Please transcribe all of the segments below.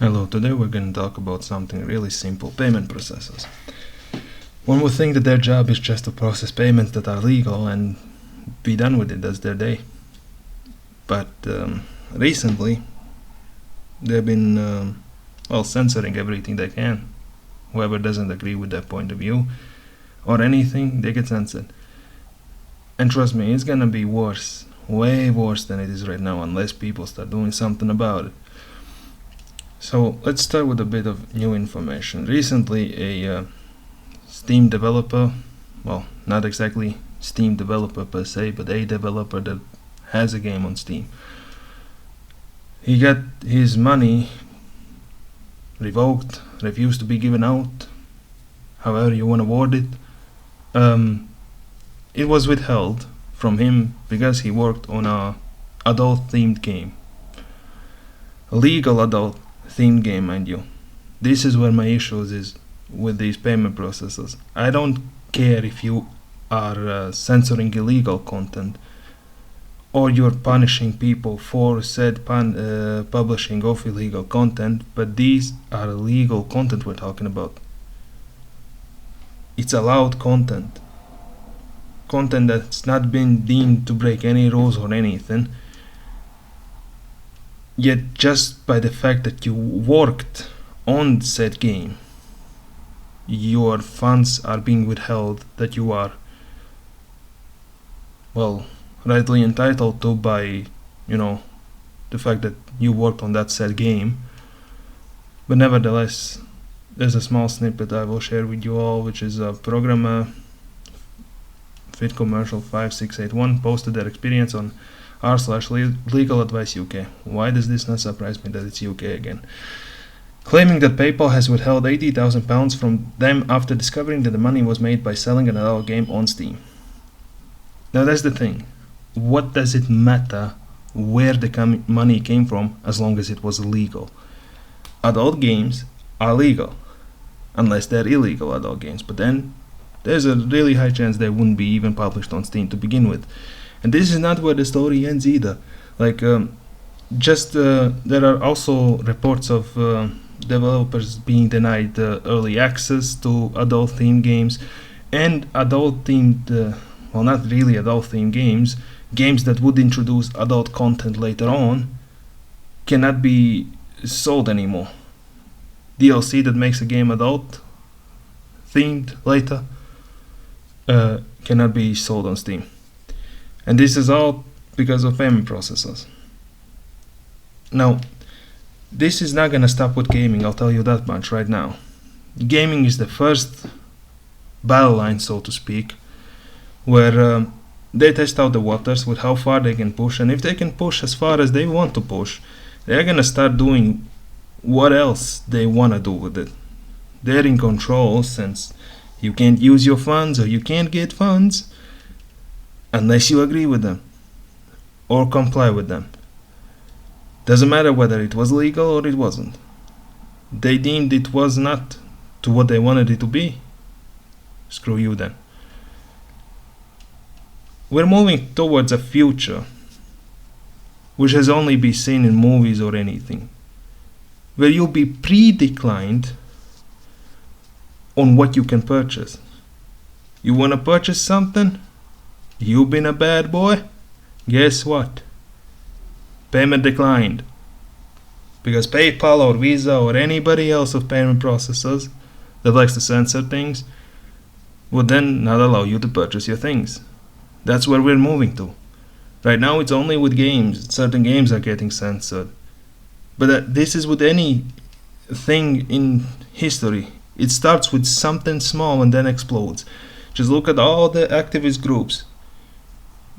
Hello, today we're going to talk about something really simple, payment processors. One would think that their job is just to process payments that are legal and be done with it, that's their day. But recently, they've been censoring everything they can. Whoever doesn't agree with their point of view or anything, they get censored. And trust me, it's gonna be worse, way worse than it is right now, unless people start doing something about it. So let's start with a bit of new information. Recently, a Steam developer, well, not exactly Steam developer per se, but a developer that has a game on Steam, he got his money revoked, refused to be given out, however you want to word it. It was withheld from him because he worked on a adult-themed game. A legal adult-themed game, mind you. This is where my issues is with these payment processors. I don't care if you are censoring illegal content or you're punishing people for said publishing of illegal content, but these are illegal content we're talking about. It's allowed content that's not been deemed to break any rules or anything, yet just by the fact that you worked on said game, your funds are being withheld that you are, well, rightly entitled to by, the fact that you worked on that said game. But nevertheless, there's a small snippet I will share with you all, which is a programmer Fit Commercial 5681 posted their experience on r/legal advice UK. Why does this not surprise me that it's UK again? Claiming that PayPal has withheld £80,000 from them after discovering that the money was made by selling an adult game on Steam. Now that's the thing. What does it matter where the money came from as long as it was legal? Adult games are legal, unless they're illegal adult games, but then there's a really high chance they wouldn't be even published on Steam to begin with. And this is not where the story ends either. There are also reports of developers being denied early access to adult-themed games and adult-themed, not really adult-themed games that would introduce adult content later on cannot be sold anymore. DLC that makes a game adult-themed later cannot be sold on Steam. And this is all because of payment processors. Now, this is not gonna stop with gaming, I'll tell you that much right now. Gaming is the first battle line, so to speak, where they test out the waters with how far they can push, and if they can push as far as they want to push, they're gonna start doing what else they wanna do with it. They're in control, since you can't use your funds or you can't get funds unless you agree with them or comply with them. Doesn't matter whether it was legal or it wasn't. They deemed it was not to what they wanted it to be. Screw you then. We're moving towards a future which has only been seen in movies or anything, where you'll be pre-declined on what you can purchase. You want to purchase something? You've been a bad boy? Guess what? Payment declined. Because PayPal or Visa or anybody else of payment processors that likes to censor things would then not allow you to purchase your things. That's where we're moving to. Right now it's only with games. Certain games are getting censored. But this is with any thing in history. It starts with something small and then explodes. Just look at all the activist groups.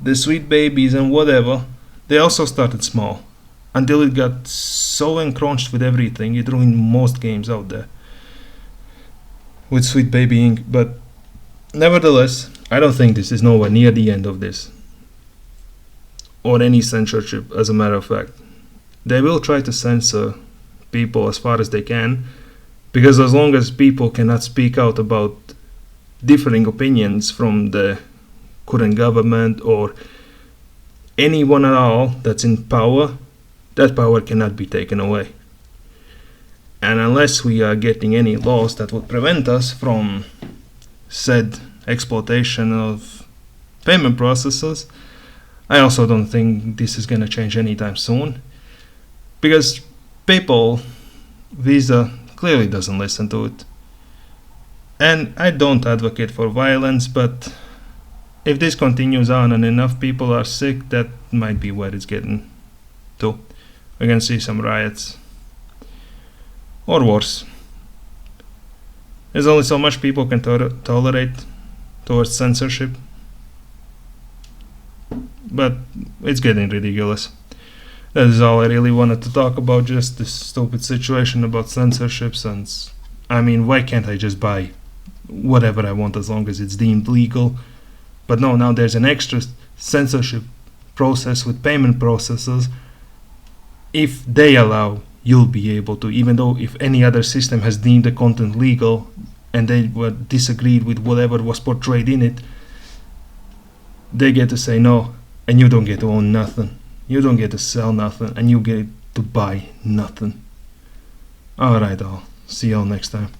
The Sweet Babies and whatever. They also started small. Until it got so encroached with everything, it ruined most games out there. With Sweet Baby Inc. But nevertheless, I don't think this is nowhere near the end of this. Or any censorship, as a matter of fact. They will try to censor people as far as they can, because as long as people cannot speak out about differing opinions from the current government or anyone at all that's in power, that power cannot be taken away. unless we are getting any laws that would prevent us from said exploitation of payment processors, I also don't think this is going to change anytime soon, because PayPal, Visa clearly doesn't listen to it. And I don't advocate for violence, but if this continues on and enough people are sick, that might be where it's getting to. We're going to see some riots. Or worse. There's only so much people can tolerate towards censorship. But it's getting ridiculous. That is all I really wanted to talk about, just this stupid situation about censorship. Since, I mean, why can't I just buy whatever I want as long as it's deemed legal? But no, now there's an extra censorship process with payment processors. If they allow, you'll be able to, even though if any other system has deemed the content legal and they were disagreed with whatever was portrayed in it, they get to say no, and you don't get to own nothing. You don't get to sell nothing, and you get to buy nothing. Alright, all. See y'all next time.